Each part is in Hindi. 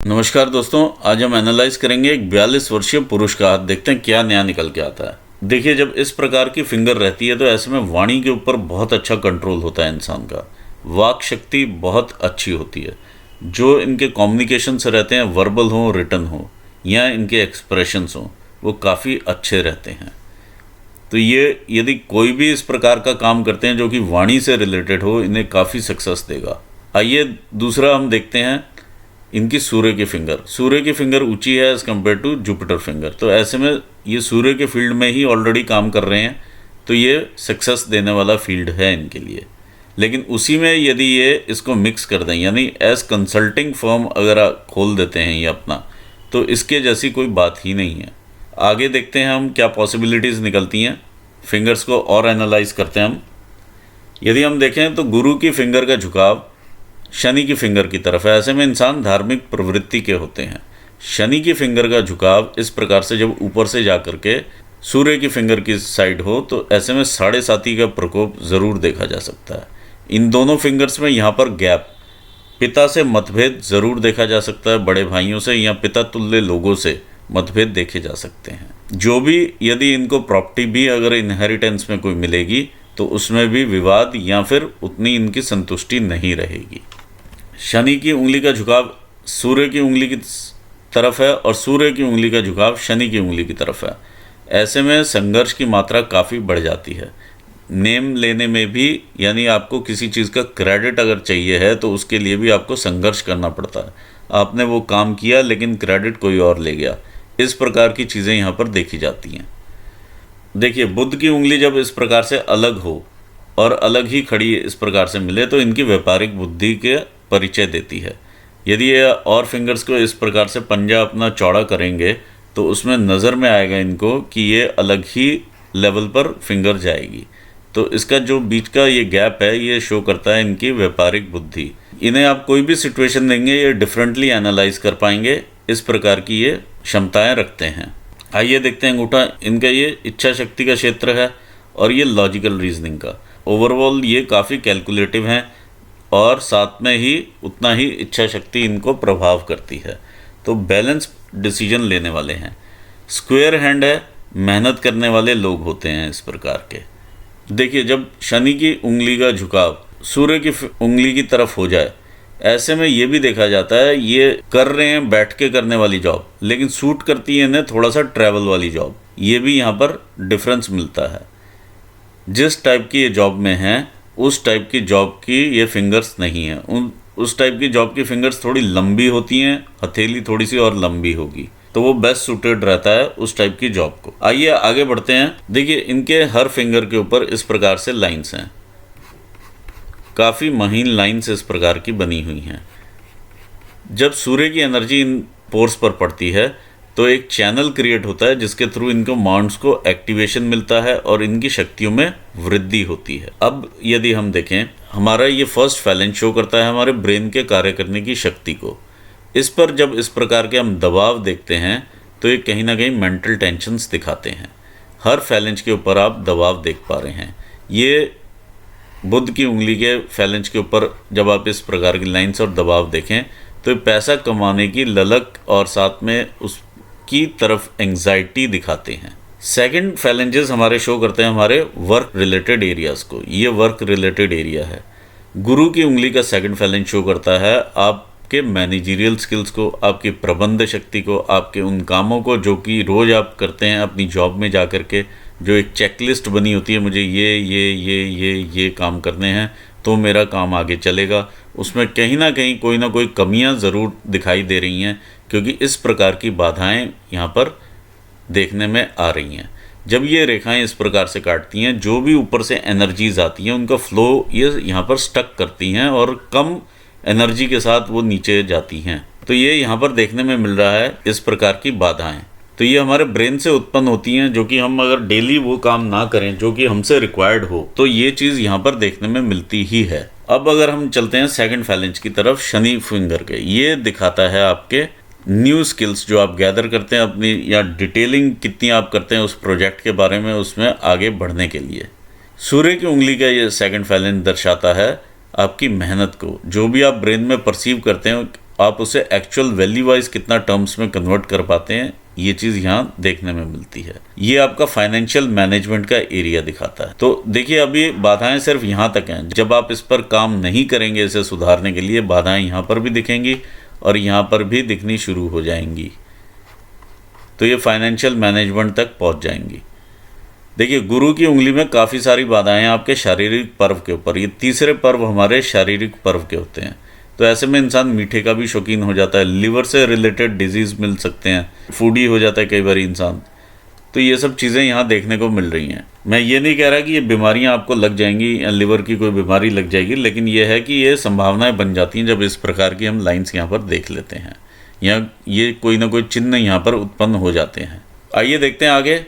नमस्कार दोस्तों, आज हम एनालाइज करेंगे एक 42 वर्षीय पुरुष का हाथ। देखते हैं क्या नया निकल के आता है। देखिए, जब इस प्रकार की फिंगर रहती है तो ऐसे में वाणी के ऊपर बहुत अच्छा कंट्रोल होता है इंसान का। वाक शक्ति बहुत अच्छी होती है। जो इनके कम्युनिकेशन से रहते हैं, वर्बल हो, रिटन हो या इनके एक्सप्रेशंस हो, वो काफ़ी अच्छे रहते हैं। तो ये यदि कोई भी इस प्रकार का काम करते हैं जो कि वाणी से रिलेटेड हो, इन्हें काफ़ी सक्सेस देगा। आइए दूसरा हम देखते हैं इनकी सूर्य की फिंगर। सूर्य की फिंगर ऊंची है as compare to Jupiter finger. तो ऐसे में ये सूर्य के फील्ड में ही ऑलरेडी काम कर रहे हैं, तो ये सक्सेस देने वाला फील्ड है इनके लिए। लेकिन उसी में यदि ये इसको मिक्स कर दें, यानी एज कंसल्टिंग फर्म अगर आप खोल देते हैं ये अपना, तो इसके जैसी कोई बात ही नहीं है। आगे देखते हैं हम क्या पॉसिबिलिटीज़ निकलती हैं। फिंगर्स को और एनालाइज करते हैं हम। यदि हम देखें तो गुरु की फिंगर का झुकाव शनि की फिंगर की तरफ है। ऐसे में इंसान धार्मिक प्रवृत्ति के होते हैं। शनि की फिंगर का झुकाव इस प्रकार से जब ऊपर से जा कर के सूर्य की फिंगर की साइड हो, तो ऐसे में 7.5 का प्रकोप ज़रूर देखा जा सकता है। इन दोनों फिंगर्स में यहाँ पर गैप, पिता से मतभेद ज़रूर देखा जा सकता है। बड़े भाइयों से या पिता तुल्य लोगों से मतभेद देखे जा सकते हैं। जो भी यदि इनको प्रॉपर्टी भी अगर इनहेरिटेंस में कोई मिलेगी तो उसमें भी विवाद या फिर उतनी इनकी संतुष्टि नहीं रहेगी। शनि की उंगली का झुकाव सूर्य की उंगली की तरफ है और सूर्य की उंगली का झुकाव शनि की उंगली की तरफ है। ऐसे में संघर्ष की मात्रा काफ़ी बढ़ जाती है। नेम लेने में भी, यानी आपको किसी चीज़ का क्रेडिट अगर चाहिए है तो उसके लिए भी आपको संघर्ष करना पड़ता है। आपने वो काम किया लेकिन क्रेडिट कोई और ले गया। इस प्रकार की चीज़ें यहाँ पर देखी जाती हैं। देखिए, बुध की उंगली जब इस प्रकार से अलग हो और अलग ही खड़ी इस प्रकार से मिले तो इनकी व्यापारिक बुद्धि के परिचय देती है। यदि ये और फिंगर्स को इस प्रकार से पंजा अपना चौड़ा करेंगे तो उसमें नज़र में आएगा इनको कि ये अलग ही लेवल पर फिंगर जाएगी। तो इसका जो बीच का ये गैप है, ये शो करता है इनकी व्यापारिक बुद्धि। इन्हें आप कोई भी सिचुएशन देंगे, ये डिफरेंटली एनालाइज कर पाएंगे। इस प्रकार की ये क्षमताएं रखते हैं। आइए देखते हैं अंगूठा। इनका ये इच्छा शक्ति का क्षेत्र है और ये लॉजिकल रीजनिंग का। ओवरऑल ये काफ़ी कैलकुलेटिव हैं और साथ में ही उतना ही इच्छा शक्ति इनको प्रभाव करती है। तो बैलेंस डिसीजन लेने वाले हैं। स्क्वायर हैंड है, मेहनत करने वाले लोग होते हैं इस प्रकार के। देखिए, जब शनि की उंगली का झुकाव सूर्य की उंगली की तरफ हो जाए, ऐसे में ये भी देखा जाता है ये कर रहे हैं बैठ के करने वाली जॉब, लेकिन सूट करती है इन्हें थोड़ा सा ट्रैवल वाली जॉब। ये भी यहाँ पर डिफरेंस मिलता है। जिस टाइप की ये जॉब में हैं उस टाइप की जॉब की ये फिंगर्स नहीं है। उस टाइप की जॉब की फिंगर्स थोड़ी लंबी होती हैं, हथेली थोड़ी सी और लंबी होगी, तो वो बेस्ट सूटेड रहता है उस टाइप की जॉब को। आइए आगे बढ़ते हैं। देखिए, इनके हर फिंगर के ऊपर इस प्रकार से लाइंस हैं। काफ़ी महीन लाइंस इस प्रकार की बनी हुई हैं। जब सूर्य की एनर्जी इन पोर्स पर पड़ती है तो एक चैनल क्रिएट होता है जिसके थ्रू इनको माउंट्स को एक्टिवेशन मिलता है और इनकी शक्तियों में वृद्धि होती है। अब यदि हम देखें, हमारा ये फर्स्ट फैलेंज शो करता है हमारे ब्रेन के कार्य करने की शक्ति को। इस पर जब इस प्रकार के हम दबाव देखते हैं तो ये कहीं ना कहीं मेंटल टेंशन्स दिखाते हैं। हर फैलेंज के ऊपर आप दबाव देख पा रहे हैं। ये बुध की उंगली के फैलेंज के ऊपर जब आप इस प्रकार की लाइन्स और दबाव देखें तो पैसा कमाने की ललक और साथ में उसकी तरफ एंग्जाइटी दिखाते हैं। सेकंड फैलेंजेस हमारे शो करते हैं हमारे वर्क रिलेटेड एरियाज़ को। ये वर्क रिलेटेड एरिया है। गुरु की उंगली का सेकंड फैलेंज शो करता है आपके मैनेजरियल स्किल्स को, आपकी प्रबंध शक्ति को, आपके उन कामों को जो कि रोज़ आप करते हैं अपनी जॉब में जा कर के। जो एक चेकलिस्ट बनी होती है, मुझे ये काम करने हैं तो मेरा काम आगे चलेगा, उसमें कहीं ना कहीं कोई ना कोई कमियां ज़रूर दिखाई दे रही हैं, क्योंकि इस प्रकार की बाधाएं यहाँ पर देखने में आ रही हैं। जब ये रेखाएं इस प्रकार से काटती हैं, जो भी ऊपर से एनर्जीज आती हैं उनका फ्लो ये यहाँ पर स्टक करती हैं और कम एनर्जी के साथ वो नीचे जाती हैं। तो ये यहाँ पर देखने में मिल रहा है इस प्रकार की बाधाएं। तो ये हमारे ब्रेन से उत्पन्न होती हैं, जो कि हम अगर डेली वो काम ना करें जो कि हमसे रिक्वायर्ड हो तो ये चीज़ यहाँ पर देखने में मिलती ही है। अब अगर हम चलते हैं सेकंड फैलेंज की तरफ, शनि फिंगर के, ये दिखाता है आपके न्यू स्किल्स जो आप गैदर करते हैं अपनी, या डिटेलिंग कितनी आप करते हैं उस प्रोजेक्ट के बारे में, उसमें आगे बढ़ने के लिए। सूर्य की उंगली का ये सेकंड फैलेंज दर्शाता है आपकी मेहनत को। जो भी आप ब्रेन में परसीव करते हैं आप उसे एक्चुअल वैल्यू वाइज कितना टर्म्स में कन्वर्ट कर पाते हैं, ये चीज़ यहाँ देखने में मिलती है। ये आपका फाइनेंशियल मैनेजमेंट का एरिया दिखाता है। तो देखिए अभी बाधाएं सिर्फ यहाँ तक हैं। जब आप इस पर काम नहीं करेंगे इसे सुधारने के लिए, बाधाएं यहाँ पर भी दिखेंगी और यहाँ पर भी दिखनी शुरू हो जाएंगी। तो ये फाइनेंशियल मैनेजमेंट तक पहुँच जाएंगी। देखिए गुरु की उंगली में काफ़ी सारी बाधाएं हैं आपके शारीरिक पर्व के ऊपर। ये तीसरे पर्व हमारे शारीरिक पर्व के होते हैं। तो ऐसे में इंसान मीठे का भी शौकीन हो जाता है, लिवर से रिलेटेड डिजीज़ मिल सकते हैं, फूडी हो जाता है कई बार इंसान। तो ये सब चीज़ें यहाँ देखने को मिल रही हैं। मैं ये नहीं कह रहा कि ये बीमारियाँ आपको लग जाएंगी या लिवर की कोई बीमारी लग जाएगी, लेकिन ये है कि ये संभावनाएं बन जाती हैं जब इस प्रकार की हम लाइन्स यहाँ पर देख लेते हैं, या ये कोई ना कोई चिन्ह यहाँ पर उत्पन्न हो जाते हैं। आइए देखते हैं आगे।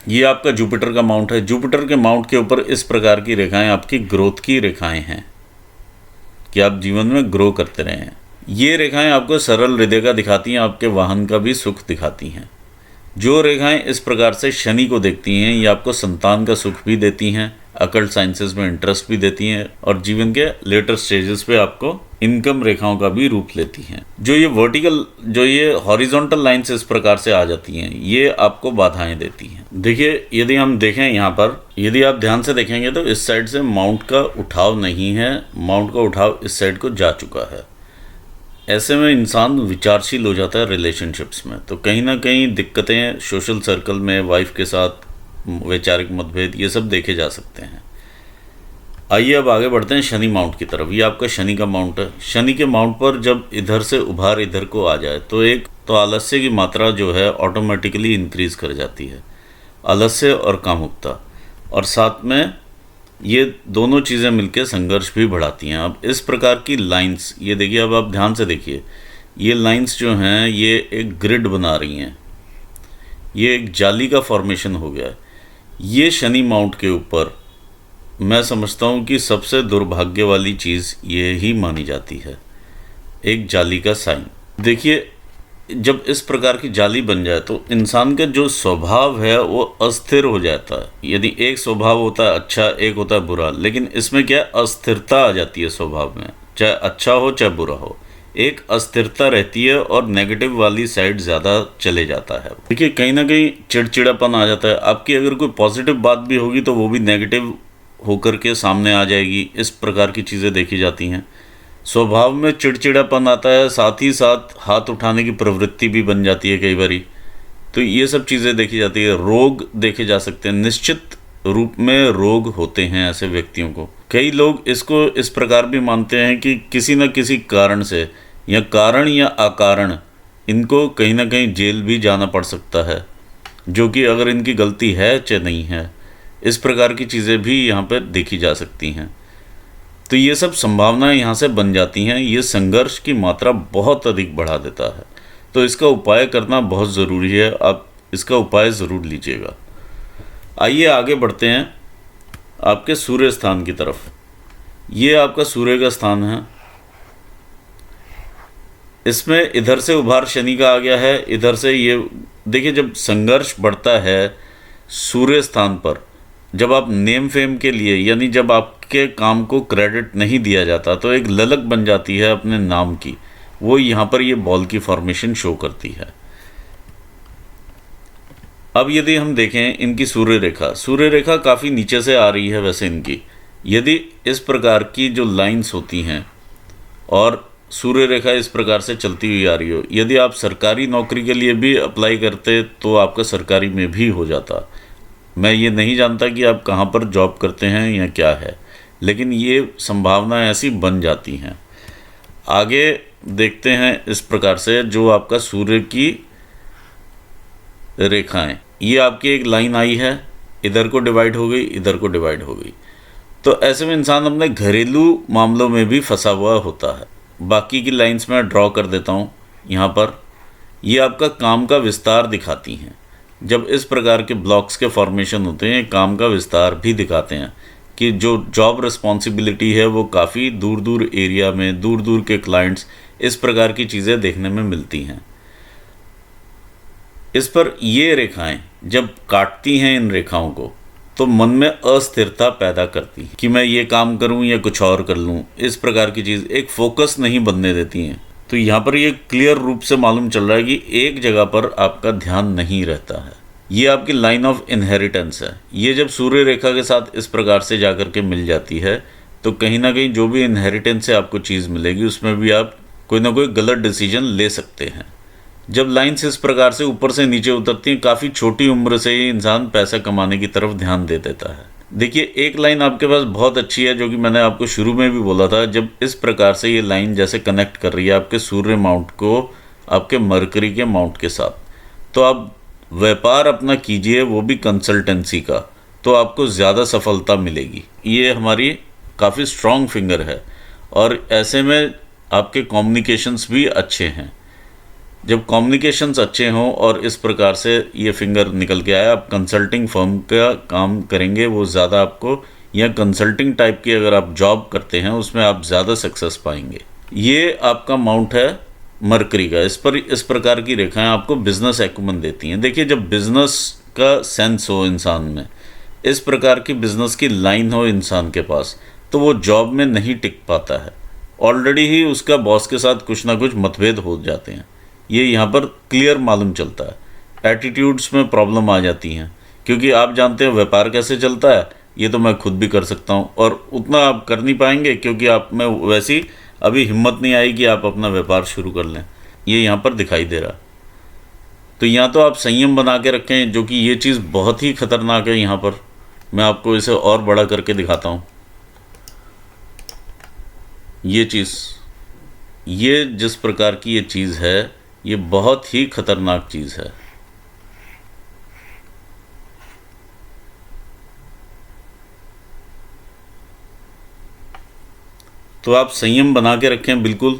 ये आपका जुपिटर का माउंट है। जुपिटर के माउंट के ऊपर इस प्रकार की रेखाएं आपकी ग्रोथ की रेखाएं हैं कि आप जीवन में ग्रो करते रहें। ये रेखाएं आपको सरल हृदय का दिखाती हैं, आपके वाहन का भी सुख दिखाती हैं। जो रेखाएं इस प्रकार से शनि को देखती हैं, ये आपको संतान का सुख भी देती हैं, अकल्ट साइंसेस में इंटरेस्ट भी देती हैं और जीवन के लेटर स्टेजेस पे आपको इनकम रेखाओं का भी रूप लेती हैं। जो ये हॉरिजॉन्टल लाइंस इस प्रकार से आ जाती हैं, ये आपको बाधाएं देती हैं। देखिए यदि हम देखें यहाँ पर, यदि आप ध्यान से देखेंगे तो इस साइड से माउंट का उठाव नहीं है, माउंट का उठाव इस साइड को जा चुका है। ऐसे में इंसान विचारशील हो जाता है रिलेशनशिप्स में। तो कहीं ना कहीं दिक्कतें सोशल सर्कल में, वाइफ के साथ वैचारिक मतभेद, ये सब देखे जा सकते हैं। आइए अब आगे बढ़ते हैं शनि माउंट की तरफ। ये आपका शनि का माउंट है। शनि के माउंट पर जब इधर से उभार इधर को आ जाए तो आलस्य की मात्रा जो है ऑटोमेटिकली इंक्रीज कर जाती है, आलस्य और कामुकता, और साथ में ये दोनों चीज़ें मिलकर संघर्ष भी बढ़ाती हैं। अब इस प्रकार की लाइंस, ये देखिए, अब आप ध्यान से देखिए, ये लाइंस जो हैं ये एक ग्रिड बना रही हैं, ये एक जाली का फॉर्मेशन हो गया है। ये शनि माउंट के ऊपर मैं समझता हूँ कि सबसे दुर्भाग्य वाली चीज़ ये ही मानी जाती है, एक जाली का साइन। देखिए जब इस प्रकार की जाली बन जाए तो इंसान का जो स्वभाव है वो अस्थिर हो जाता है। यदि एक स्वभाव होता है अच्छा, एक होता है बुरा, लेकिन इसमें क्या अस्थिरता आ जाती है स्वभाव में, चाहे अच्छा हो चाहे बुरा हो, एक अस्थिरता रहती है और नेगेटिव वाली साइड ज़्यादा चले जाता है। देखिए कहीं ना कहीं चिड़चिड़ापन आ जाता है। आपकी अगर कोई पॉजिटिव बात भी होगी तो वो भी नेगेटिव होकर के सामने आ जाएगी। इस प्रकार की चीज़ें देखी जाती हैं। स्वभाव में चिड़चिड़ापन आता है, साथ ही साथ हाथ उठाने की प्रवृत्ति भी बन जाती है कई बारी। तो ये सब चीज़ें देखी जाती है। रोग देखे जा सकते हैं, निश्चित रूप में रोग होते हैं ऐसे व्यक्तियों को। कई लोग इसको इस प्रकार भी मानते हैं कि किसी न किसी कारण से, या कारण या अकारण, इनको कहीं ना कहीं जेल भी जाना पड़ सकता है, जो कि अगर इनकी गलती है चाहे नहीं है, इस प्रकार की चीज़ें भी यहाँ पर देखी जा सकती हैं। तो ये सब संभावनाएं यहाँ से बन जाती हैं। ये संघर्ष की मात्रा बहुत अधिक बढ़ा देता है। तो इसका उपाय करना बहुत ज़रूरी है। आप इसका उपाय ज़रूर लीजिएगा। आइए आगे बढ़ते हैं आपके सूर्य स्थान की तरफ। ये आपका सूर्य का स्थान है। इसमें इधर से उभार शनि का आ गया है, इधर से ये देखिए, जब संघर्ष बढ़ता है सूर्य स्थान पर, जब आप नेम फेम के लिए, यानी जब आपके काम को क्रेडिट नहीं दिया जाता, तो एक ललक बन जाती है अपने नाम की। वो यहाँ पर ये बॉल की फॉर्मेशन शो करती है। अब यदि हम देखें इनकी सूर्य रेखा काफ़ी नीचे से आ रही है वैसे इनकी। यदि इस प्रकार की जो लाइंस होती हैं और सूर्य रेखा इस प्रकार से चलती हुई आ रही हो, यदि आप सरकारी नौकरी के लिए भी अप्लाई करते तो आपका सरकारी में भी हो जाता। मैं ये नहीं जानता कि आप कहाँ पर जॉब करते हैं या क्या है, लेकिन ये संभावनाएं ऐसी बन जाती हैं। आगे देखते हैं इस प्रकार से जो आपका सूर्य की रेखाएं, ये आपकी एक लाइन आई है, इधर को डिवाइड हो गई, इधर को डिवाइड हो गई। तो ऐसे में इंसान अपने घरेलू मामलों में भी फंसा हुआ होता है। बाकी की लाइंस मैं ड्रॉ कर देता हूँ यहाँ पर। ये आपका काम का विस्तार दिखाती हैं। जब इस प्रकार के ब्लॉक्स के फॉर्मेशन होते हैं, काम का विस्तार भी दिखाते हैं कि जो जॉब रिस्पॉन्सिबिलिटी है वो काफ़ी दूर दूर एरिया में, दूर दूर के क्लाइंट्स, इस प्रकार की चीज़ें देखने में मिलती हैं। इस पर ये रेखाएं जब काटती हैं इन रेखाओं को, तो मन में अस्थिरता पैदा करती है कि मैं ये काम करूं या कुछ और कर लूं। इस प्रकार की चीज़ एक फोकस नहीं बनने देती हैं। तो यहाँ पर ये क्लियर रूप से मालूम चल रहा है कि एक जगह पर आपका ध्यान नहीं रहता है। ये आपकी लाइन ऑफ इनहेरिटेंस है। ये जब सूर्य रेखा के साथ इस प्रकार से जाकर के मिल जाती है तो कहीं ना कहीं जो भी इनहेरिटेंस से आपको चीज़ मिलेगी उसमें भी आप कोई ना कोई गलत डिसीजन ले सकते हैं। जब लाइन्स इस प्रकार से ऊपर से नीचे उतरती हैं, काफ़ी छोटी उम्र से ही इंसान पैसा कमाने की तरफ ध्यान दे देता है। देखिए, एक लाइन आपके पास बहुत अच्छी है जो कि मैंने आपको शुरू में भी बोला था। जब इस प्रकार से ये लाइन जैसे कनेक्ट कर रही है आपके सूर्य माउंट को आपके मरकरी के माउंट के साथ, तो आप व्यापार अपना कीजिए, वो भी कंसल्टेंसी का, तो आपको ज़्यादा सफलता मिलेगी। ये हमारी काफ़ी स्ट्रॉन्ग फिंगर है और ऐसे में आपके कम्युनिकेशंस भी अच्छे हैं। जब कम्युनिकेशंस अच्छे हों और इस प्रकार से ये फिंगर निकल के आया, आप कंसल्टिंग फर्म का काम करेंगे वो ज़्यादा आपको, या कंसल्टिंग टाइप की अगर आप जॉब करते हैं उसमें आप ज़्यादा सक्सेस पाएंगे। ये आपका माउंट है मरकरी का। इस पर इस प्रकार की रेखाएं आपको बिजनेस एक्यूमन देती हैं। देखिए, जब बिजनेस का सेंस हो इंसान में, इस प्रकार की बिजनेस की लाइन हो इंसान के पास, तो वो जॉब में नहीं टिक पाता है। ऑलरेडी ही उसका बॉस के साथ कुछ ना कुछ मतभेद हो जाते हैं। ये यहाँ पर क्लियर मालूम चलता है। एटीट्यूड्स में प्रॉब्लम आ जाती हैं, क्योंकि आप जानते हैं व्यापार कैसे चलता है, ये तो मैं खुद भी कर सकता हूँ, और उतना आप कर नहीं पाएंगे क्योंकि आप में वैसी अभी हिम्मत नहीं आई कि आप अपना व्यापार शुरू कर लें। ये यहाँ पर दिखाई दे रहा। तो यहाँ तो आप संयम बना के रखें, जो कि ये चीज़ बहुत ही खतरनाक है। यहाँ पर मैं आपको इसे और बड़ा करके दिखाता हूँ। ये चीज़, ये जिस प्रकार की ये चीज़ है, ये बहुत ही खतरनाक चीज़ है। तो आप संयम बना के रखें, बिल्कुल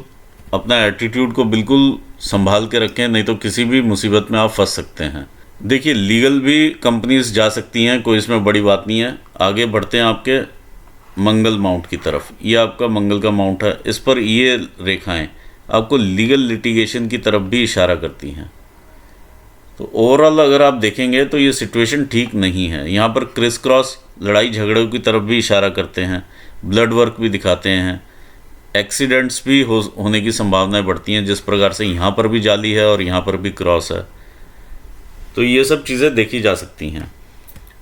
अपना एटीट्यूड को बिल्कुल संभाल के रखें, नहीं तो किसी भी मुसीबत में आप फंस सकते हैं। देखिए, लीगल भी कंपनीज जा सकती हैं, कोई इसमें बड़ी बात नहीं है। आगे बढ़ते हैं आपके मंगल माउंट की तरफ। ये आपका मंगल का माउंट है। इस पर ये रेखाएं आपको लीगल लिटिगेशन की तरफ भी इशारा करती हैं। तो ओवरऑल अगर आप देखेंगे तो ये सिचुएशन ठीक नहीं है। यहाँ पर क्रिस क्रॉस लड़ाई झगड़ों की तरफ भी इशारा करते हैं, ब्लड वर्क भी दिखाते हैं, एक्सीडेंट्स भी होने की संभावनाएं बढ़ती हैं, जिस प्रकार से यहाँ पर भी जाली है और यहाँ पर भी क्रॉस है। तो ये सब चीज़ें देखी जा सकती हैं।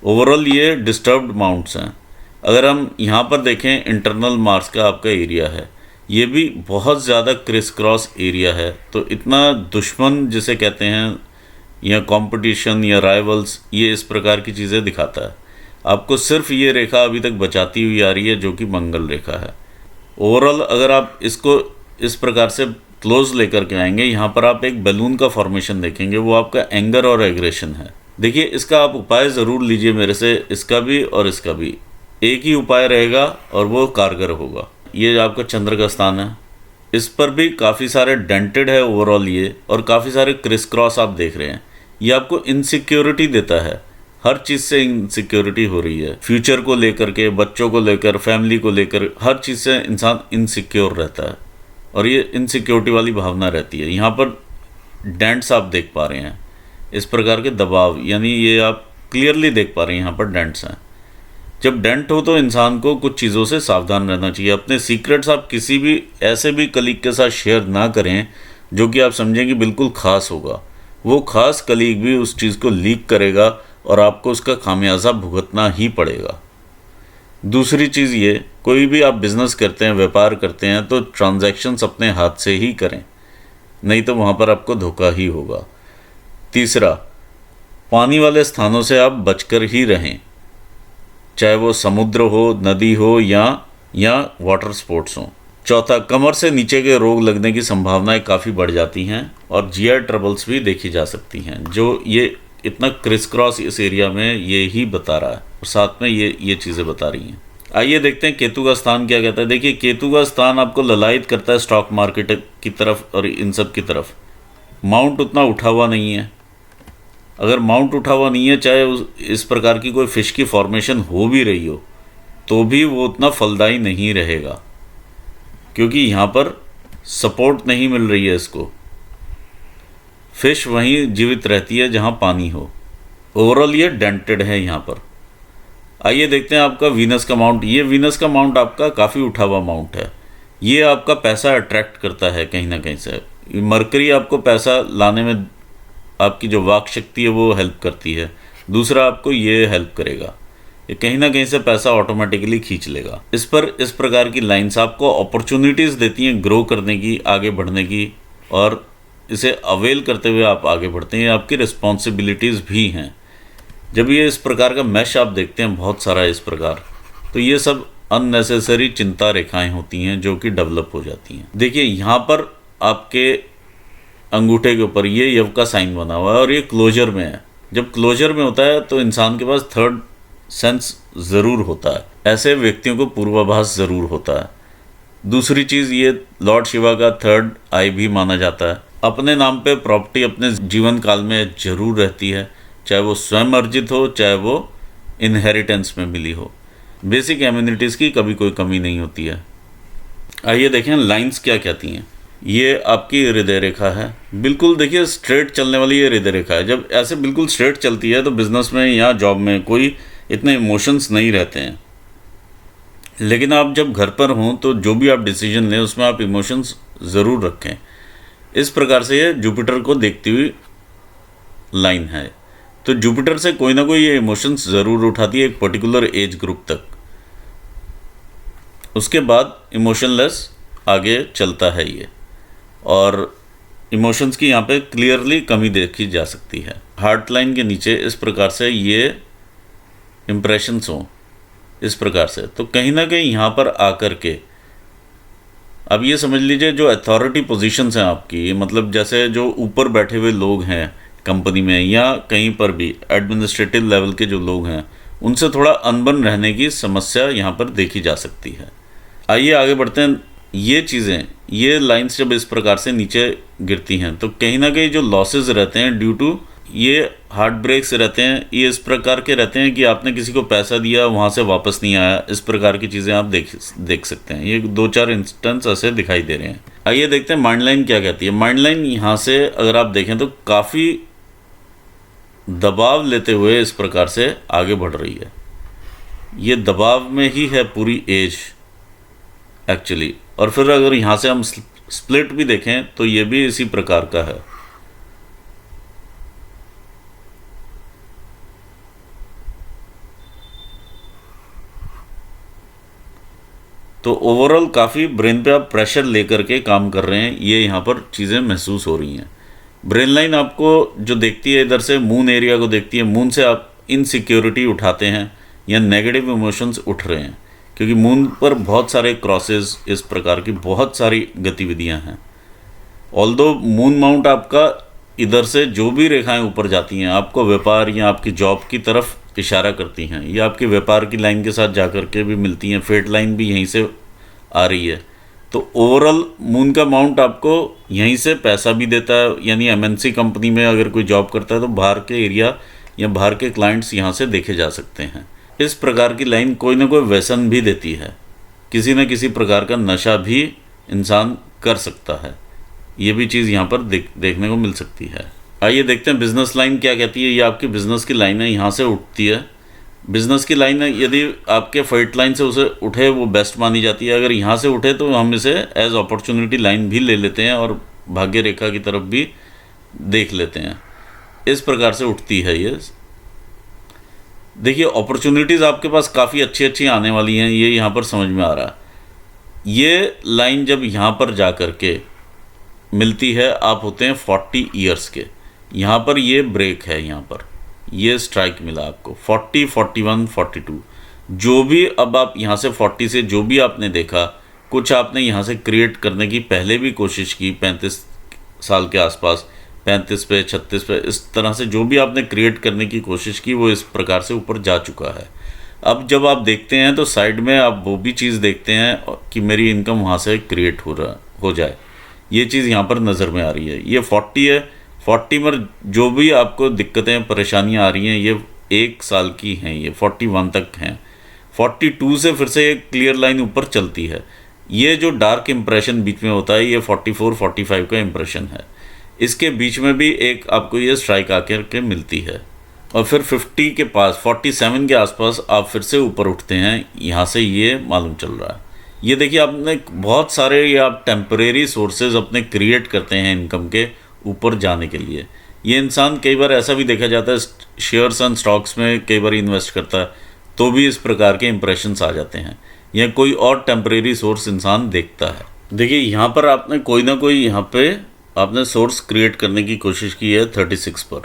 ओवरऑल ये डिस्टर्ब्ड माउंट्स हैं। अगर हम यहाँ पर देखें, इंटरनल मार्स का आपका एरिया है, ये भी बहुत ज़्यादा क्रिस क्रॉस एरिया है। तो इतना दुश्मन जिसे कहते हैं, या कंपटीशन या राइवल्स, ये इस प्रकार की चीज़ें दिखाता है। आपको सिर्फ ये रेखा अभी तक बचाती हुई आ रही है, जो कि मंगल रेखा है। ओवरऑल अगर आप इसको इस प्रकार से क्लोज लेकर के आएंगे, यहाँ पर आप एक बैलून का फॉर्मेशन देखेंगे, वो आपका एंगर और एग्रेशन है। देखिए, इसका आप उपाय ज़रूर लीजिए मेरे से, इसका भी और इसका भी। एक ही उपाय रहेगा और वो कारगर होगा। ये आपका चंद्र का स्थान है, इस पर भी काफ़ी सारे डेंटेड है ओवरऑल ये, और काफ़ी सारे क्रिस क्रॉस आप देख रहे हैं। ये आपको इनसिक्योरिटी देता है, हर चीज़ से इनसिक्योरिटी हो रही है। फ्यूचर को लेकर के, बच्चों को लेकर, फैमिली को लेकर, हर चीज़ से इंसान इनसिक्योर रहता है और ये इनसिक्योरिटी वाली भावना रहती है। यहाँ पर डेंट्स आप देख पा रहे हैं, इस प्रकार के दबाव, यानी ये आप क्लियरली देख पा रहे हैं यहाँ पर डेंट्स हैं। जब डेंट हो तो इंसान को कुछ चीज़ों से सावधान रहना चाहिए। अपने सीक्रेट्स आप किसी भी ऐसे भी कलीग के साथ शेयर ना करें जो कि आप समझें कि बिल्कुल ख़ास होगा। वो ख़ास कलीग भी उस चीज़ को लीक करेगा और आपको उसका खामियाजा भुगतना ही पड़ेगा। दूसरी चीज़ ये, कोई भी आप बिज़नेस करते हैं, व्यापार करते हैं, तो ट्रांजैक्शंस अपने हाथ से ही करें, नहीं तो वहाँ पर आपको धोखा ही होगा। तीसरा, पानी वाले स्थानों से आप बचकर ही रहें, चाहे वो समुद्र हो, नदी हो या वाटर स्पोर्ट्स हो। चौथा, कमर से नीचे के रोग लगने की संभावनाएं काफ़ी बढ़ जाती हैं और जीआई ट्रबल्स भी देखी जा सकती हैं, जो ये इतना क्रिस क्रॉस इस एरिया में ये ही बता रहा है और साथ में ये चीज़ें बता रही हैं। आइए देखते हैं केतु का स्थान क्या कहता है। देखिए, केतु का स्थान आपको ललायित करता है स्टॉक मार्केट की तरफ और इन सब की तरफ। माउंट उतना उठा हुआ नहीं है। अगर माउंट उठा हुआ नहीं है, चाहे इस प्रकार की कोई फिश की फॉर्मेशन हो भी रही हो, तो भी वो उतना फलदायी नहीं रहेगा, क्योंकि यहाँ पर सपोर्ट नहीं मिल रही है इसको। फिश वहीं जीवित रहती है जहाँ पानी हो। ओवरऑल ये डेंटेड है यहाँ पर। आइए देखते हैं आपका वीनस का माउंट। ये वीनस का माउंट आपका काफ़ी उठा हुआ माउंट है। ये आपका पैसा अट्रैक्ट करता है कहीं ना कहीं से। मरकरी आपको पैसा लाने में, आपकी जो वाक शक्ति है वो हेल्प करती है। दूसरा आपको ये हेल्प करेगा, ये कहीं ना कहीं से पैसा ऑटोमेटिकली खींच लेगा। इस प्रकार की लाइंस आपको अपॉर्चुनिटीज़ देती हैं ग्रो करने की, आगे बढ़ने की, और इसे अवेल करते हुए आप आगे बढ़ते हैं। आपकी रिस्पॉन्सिबिलिटीज़ भी हैं। जब ये इस प्रकार का मैश आप देखते हैं बहुत सारा इस प्रकार, तो ये सब अननेसेसरी चिंता रेखाएं होती हैं जो कि डेवलप हो जाती हैं। देखिए यहाँ पर आपके अंगूठे के ऊपर ये यव का साइन बना हुआ है और ये क्लोजर में है। जब क्लोजर में होता है तो इंसान के पास थर्ड सेंस ज़रूर होता है, ऐसे व्यक्तियों को पूर्वाभास ज़रूर होता है। दूसरी चीज़, ये लॉर्ड शिवा का थर्ड आई भी माना जाता है। अपने नाम पे प्रॉपर्टी अपने जीवन काल में ज़रूर रहती है, चाहे वो स्वयं अर्जित हो, चाहे वो इनहेरिटेंस में मिली हो। बेसिक एम्यूनिटीज़ की कभी कोई कमी नहीं होती है। आइए देखें लाइंस क्या कहती हैं। ये आपकी हृदय रेखा है, बिल्कुल देखिए स्ट्रेट चलने वाली ये हृदय रेखा है। जब ऐसे बिल्कुल स्ट्रेट चलती है तो बिजनेस में या जॉब में कोई इतने इमोशंस नहीं रहते हैं। लेकिन आप जब घर पर हों तो जो भी आप डिसीजन लें उसमें आप इमोशंस ज़रूर रखें। इस प्रकार से ये जुपिटर को देखती हुई लाइन है। तो जुपिटर से कोई ना कोई ये इमोशंस ज़रूर उठाती है एक पर्टिकुलर एज ग्रुप तक। उसके बाद इमोशनलेस आगे चलता है ये, और इमोशंस की यहाँ पे क्लियरली कमी देखी जा सकती है। हार्ट लाइन के नीचे इस प्रकार से ये इम्प्रेशंस हों इस प्रकार से, तो कहीं ना कहीं यहाँ पर आकर के अब ये समझ लीजिए जो अथॉरिटी पोजीशंस हैं आपकी, मतलब जैसे जो ऊपर बैठे हुए लोग हैं कंपनी में या कहीं पर भी एडमिनिस्ट्रेटिव लेवल के जो लोग हैं, उनसे थोड़ा अनबन रहने की समस्या यहाँ पर देखी जा सकती है। आइए आगे बढ़ते हैं। ये चीज़ें, ये लाइंस जब इस प्रकार से नीचे गिरती हैं तो कहीं ना कहीं जो लॉसेस रहते हैं ड्यू टू ये हार्ट ब्रेक्स रहते हैं, ये इस प्रकार के रहते हैं कि आपने किसी को पैसा दिया वहाँ से वापस नहीं आया, इस प्रकार की चीज़ें आप देख सकते हैं। ये 2-4 इंस्टेंस ऐसे दिखाई दे रहे हैं। आइए देखते हैं माइंड लाइन क्या कहती है। माइंड लाइन यहाँ से अगर आप देखें तो काफ़ी दबाव लेते हुए इस प्रकार से आगे बढ़ रही है। ये दबाव में ही है पूरी एज एक्चुअली। और फिर अगर यहाँ से हम स्प्लिट भी देखें तो ये भी इसी प्रकार का है। तो ओवरऑल काफ़ी ब्रेन पे आप प्रेशर लेकर के काम कर रहे हैं, ये यहाँ पर चीज़ें महसूस हो रही हैं। ब्रेन लाइन आपको जो देखती है इधर से मून एरिया को देखती है। मून से आप इनसिक्योरिटी उठाते हैं या नेगेटिव इमोशंस उठ रहे हैं, क्योंकि मून पर बहुत सारे क्रॉसेस, इस प्रकार की बहुत सारी गतिविधियां हैं। ऑल्दो मून माउंट आपका इधर से जो भी रेखाएं ऊपर जाती हैं आपको व्यापार या आपकी जॉब की तरफ इशारा करती हैं, या आपके व्यापार की लाइन के साथ जाकर के भी मिलती हैं। फेट लाइन भी यहीं से आ रही है। तो ओवरऑल मून का माउंट आपको यहीं से पैसा भी देता है, यानी एमएनसी कंपनी में अगर कोई जॉब करता है तो बाहर के एरिया या बाहर के क्लाइंट्स यहाँ से देखे जा सकते हैं। इस प्रकार की लाइन कोई ना कोई व्यसन भी देती है, किसी न किसी प्रकार का नशा भी इंसान कर सकता है। ये भी चीज़ यहाँ पर देखने को मिल सकती है। आइए देखते हैं बिजनेस लाइन क्या कहती है। ये आपकी बिजनेस की लाइन है, यहाँ से उठती है। बिजनेस की लाइन है, यदि आपके फाइट लाइन से उसे उठे वो बेस्ट मानी जाती है। अगर यहाँ से उठे तो हम इसे एज अपॉर्चुनिटी लाइन भी ले लेते हैं और भाग्य रेखा की तरफ भी देख लेते हैं। इस प्रकार से उठती है ये। देखिए अपॉर्चुनिटीज़ आपके पास काफ़ी अच्छी अच्छी आने वाली हैं, ये यहाँ पर समझ में आ रहा है। ये लाइन जब यहाँ पर जा कर के मिलती है, आप होते हैं 40 ईयर्स के। यहाँ पर ये ब्रेक है, यहाँ पर ये स्ट्राइक मिला आपको 40, 41, 42। जो भी अब आप यहाँ से 40 से जो भी आपने देखा, कुछ आपने यहाँ से क्रिएट करने की पहले भी कोशिश की 35 साल के आसपास, 35 पे, 36 पे, इस तरह से जो भी आपने क्रिएट करने की कोशिश की वो इस प्रकार से ऊपर जा चुका है। अब जब आप देखते हैं तो साइड में आप वो भी चीज़ देखते हैं कि मेरी इनकम वहाँ से क्रिएट हो जाए। ये चीज़ यहाँ पर नज़र में आ रही है। ये 40 है, 40 में जो भी आपको दिक्कतें परेशानियाँ आ रही हैं ये 1 साल की हैं, ये 41 तक हैं। 42 से फिर से एक क्लियर लाइन ऊपर चलती है। ये जो डार्क इम्प्रेशन बीच में होता है ये 44, 45 का इम्प्रेशन है। इसके बीच में भी एक आपको ये स्ट्राइक आकर के मिलती है और फिर 50 के पास, 47 के आसपास आप फिर से ऊपर उठते हैं। यहाँ से ये मालूम चल रहा है ये देखिए आपने बहुत सारे ये आप टेम्परेरी सोर्सेज अपने क्रिएट करते हैं इनकम के ऊपर जाने के लिए। ये इंसान कई बार ऐसा भी देखा जाता है शेयर्स एंड स्टॉक्स में कई बार इन्वेस्ट करता है तो भी इस प्रकार के इंप्रेशंस आ जाते हैं, या कोई और टेम्परेरी सोर्स इंसान देखता है। देखिए यहाँ पर आपने कोई ना कोई यहाँ पे आपने सोर्स क्रिएट करने की कोशिश की है 36 पर,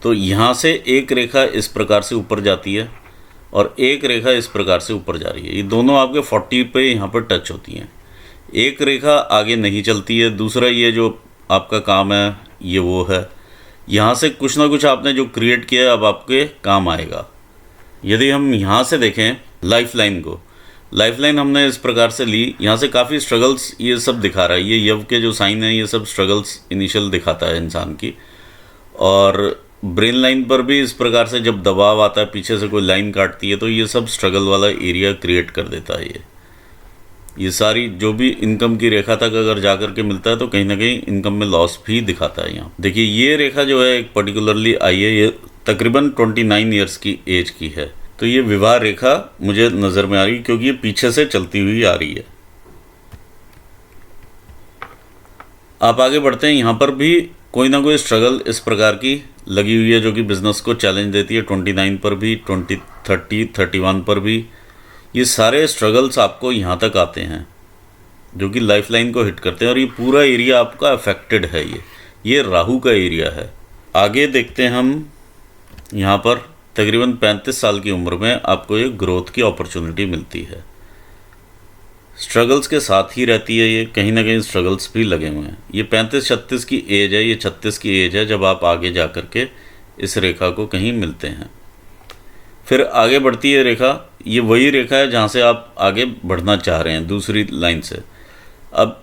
तो यहाँ से एक रेखा इस प्रकार से ऊपर जाती है और एक रेखा इस प्रकार से ऊपर जा रही है। ये दोनों आपके 40 पे यहाँ पर टच होती हैं। एक रेखा आगे नहीं चलती है, दूसरा ये जो आपका काम है ये वो है। यहाँ से कुछ ना कुछ आपने जो क्रिएट किया है अब आपके काम आएगा। यदि हम यहाँ से देखें लाइफलाइन को, लाइफलाइन हमने इस प्रकार से ली, यहाँ से काफ़ी स्ट्रगल्स ये सब दिखा रहा है। ये यव के जो साइन है ये सब स्ट्रगल्स इनिशियल दिखाता है इंसान की। और ब्रेन लाइन पर भी इस प्रकार से जब दबाव आता है, पीछे से कोई लाइन काटती है, तो ये सब स्ट्रगल वाला एरिया क्रिएट कर देता है। ये सारी जो भी इनकम की रेखा तक अगर जा कर के मिलता है तो कहीं ना कहीं इनकम में लॉस भी दिखाता है। यहाँ देखिए ये रेखा जो है एक पर्टिकुलरली आई है, ये तकरीबन 29 ईयर्स की एज की है। तो ये विवाह रेखा मुझे नज़र में आ रही है क्योंकि ये पीछे से चलती हुई आ रही है। आप आगे बढ़ते हैं, यहाँ पर भी कोई ना कोई स्ट्रगल इस प्रकार की लगी हुई है जो कि बिज़नेस को चैलेंज देती है। 29 पर भी, 20, 30, 31 पर भी ये सारे स्ट्रगल्स आपको यहाँ तक आते हैं जो कि लाइफलाइन को हिट करते हैं और ये पूरा एरिया आपका अफेक्टेड है। ये राहु का एरिया है। आगे देखते हैं हम, यहाँ पर तकरीबन 35 साल की उम्र में आपको एक ग्रोथ की अपॉर्चुनिटी मिलती है। स्ट्रगल्स के साथ ही रहती है, ये कहीं ना कहीं स्ट्रगल्स भी लगे हुए हैं। ये 35-36 की एज है, ये 36 की एज है जब आप आगे जा कर के इस रेखा को कहीं मिलते हैं। फिर आगे बढ़ती है रेखा, ये वही रेखा है जहाँ से आप आगे बढ़ना चाह रहे हैं दूसरी लाइन से। अब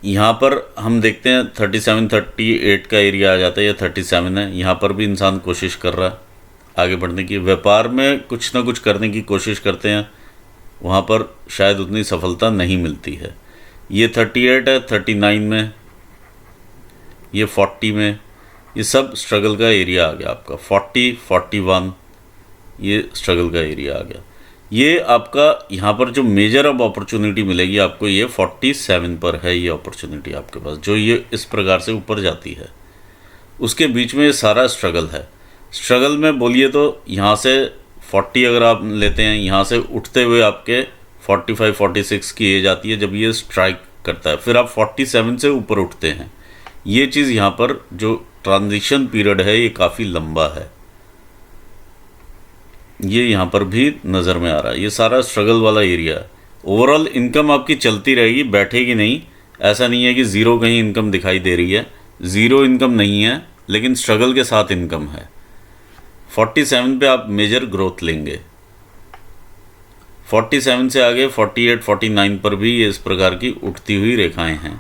यहाँ पर हम देखते हैं 37-38 का एरिया आ जाता है, या 37 है। यहाँ पर भी इंसान कोशिश कर रहा है आगे बढ़ने की। व्यापार में कुछ ना कुछ करने की कोशिश करते हैं, वहाँ पर शायद उतनी सफलता नहीं मिलती है। ये 38 है, 39 में, ये 40 में, ये सब स्ट्रगल का एरिया आ गया आपका। 40, 41 ये स्ट्रगल का एरिया आ गया। ये आपका यहाँ पर जो मेजर अब अपॉर्चुनिटी मिलेगी आपको, ये 47 पर है ये अपॉर्चुनिटी आपके पास, जो ये इस प्रकार से ऊपर जाती है। उसके बीच में ये सारा स्ट्रगल है। स्ट्रगल में बोलिए तो यहाँ से 40 अगर आप लेते हैं, यहाँ से उठते हुए आपके 45-46 की एज आती है जब ये स्ट्राइक करता है। फिर आप 47 से ऊपर उठते हैं। ये चीज़ यहाँ पर जो ट्रांजिशन पीरियड है ये काफ़ी लंबा है। ये यहाँ पर भी नज़र में आ रहा है। ये सारा स्ट्रगल वाला एरिया है। ओवरऑल इनकम आपकी चलती रहेगी, बैठेगी नहीं। ऐसा नहीं है कि ज़ीरो कहीं इनकम दिखाई दे रही है, ज़ीरो इनकम नहीं है, लेकिन स्ट्रगल के साथ इनकम है। 47 पे आप मेजर ग्रोथ लेंगे। 47 से आगे 48-49 पर भी ये इस प्रकार की उठती हुई रेखाएं हैं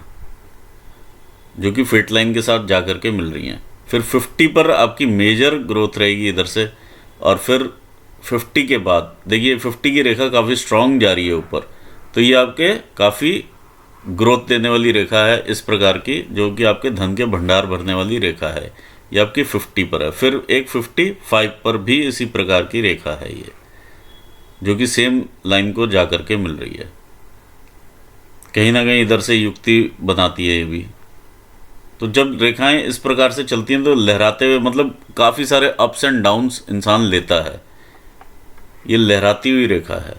जो कि फिट लाइन के साथ जा कर के मिल रही हैं। फिर 50 पर आपकी मेजर ग्रोथ रहेगी इधर से, और फिर 50 के बाद देखिए 50 की रेखा काफ़ी स्ट्रॉन्ग जा रही है ऊपर, तो ये आपके काफ़ी ग्रोथ देने वाली रेखा है इस प्रकार की, जो कि आपके धन के भंडार भरने वाली रेखा है। ये आपकी 50 पर है। फिर एक 55 पर भी इसी प्रकार की रेखा है ये, जो कि सेम लाइन को जा कर के मिल रही है। कहीं ना कहीं इधर से युक्ति बनाती है ये भी। तो जब रेखाएं इस प्रकार से चलती हैं तो लहराते हुए, मतलब काफ़ी सारे अप्स एंड डाउन्स इंसान लेता है। ये लहराती हुई रेखा है।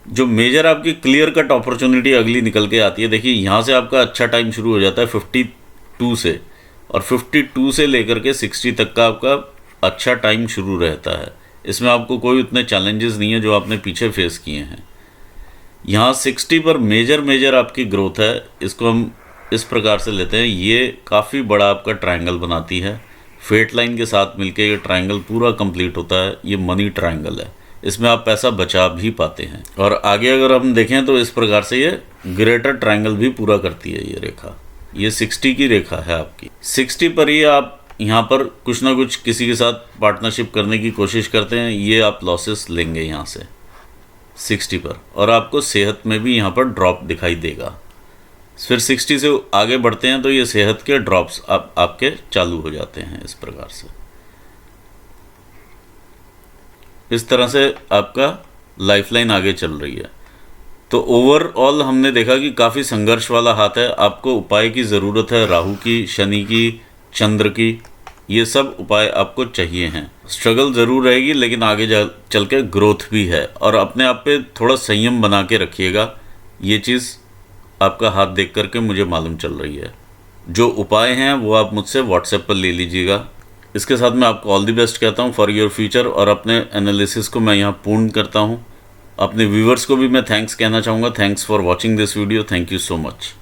जो मेजर आपकी क्लियर कट अपॉर्चुनिटी अगली निकल के आती है, देखिए यहाँ से आपका अच्छा टाइम शुरू हो जाता है 52 से, और 52 से लेकर के 60 तक का आपका अच्छा टाइम शुरू रहता है। इसमें आपको कोई उतने चैलेंजेस नहीं है जो आपने पीछे फेस किए हैं। यहाँ 60 पर मेजर आपकी ग्रोथ है। इसको हम इस प्रकार से लेते हैं, ये काफ़ी बड़ा आपका ट्रायंगल बनाती है। फेट लाइन के साथ मिलके ये ट्रायंगल पूरा कंप्लीट होता है। ये मनी ट्रायंगल है, इसमें आप पैसा बचा भी पाते हैं। और आगे अगर हम देखें तो इस प्रकार से ये ग्रेटर ट्रायंगल भी पूरा करती है ये रेखा। ये 60 की रेखा है आपकी। 60 पर ही आप यहाँ पर कुछ ना कुछ किसी के साथ पार्टनरशिप करने की कोशिश करते हैं, ये आप लॉसेस लेंगे यहाँ से 60 पर, और आपको सेहत में भी यहाँ पर ड्रॉप दिखाई देगा। फिर 60 से आगे बढ़ते हैं तो ये सेहत के ड्रॉप्स आपके चालू हो जाते हैं इस प्रकार से। इस तरह से आपका लाइफलाइन आगे चल रही है। तो ओवरऑल हमने देखा कि काफ़ी संघर्ष वाला हाथ है। आपको उपाय की ज़रूरत है, राहु की, शनि की, चंद्र की, ये सब उपाय आपको चाहिए हैं। स्ट्रगल ज़रूर रहेगी, लेकिन आगे चल के ग्रोथ भी है। और अपने आप पे थोड़ा संयम बना के रखिएगा, ये चीज़ आपका हाथ देख करके मुझे मालूम चल रही है। जो उपाय हैं वो आप मुझसे व्हाट्सएप पर ले लीजिएगा। इसके साथ मैं आपको ऑल द बेस्ट कहता हूँ फॉर योर फ्यूचर, और अपने एनालिसिस को मैं यहाँ पूर्ण करता हूँ। अपने व्यूवर्स को भी मैं थैंक्स कहना चाहूँगा। Thanks for watching this video. Thank you so much.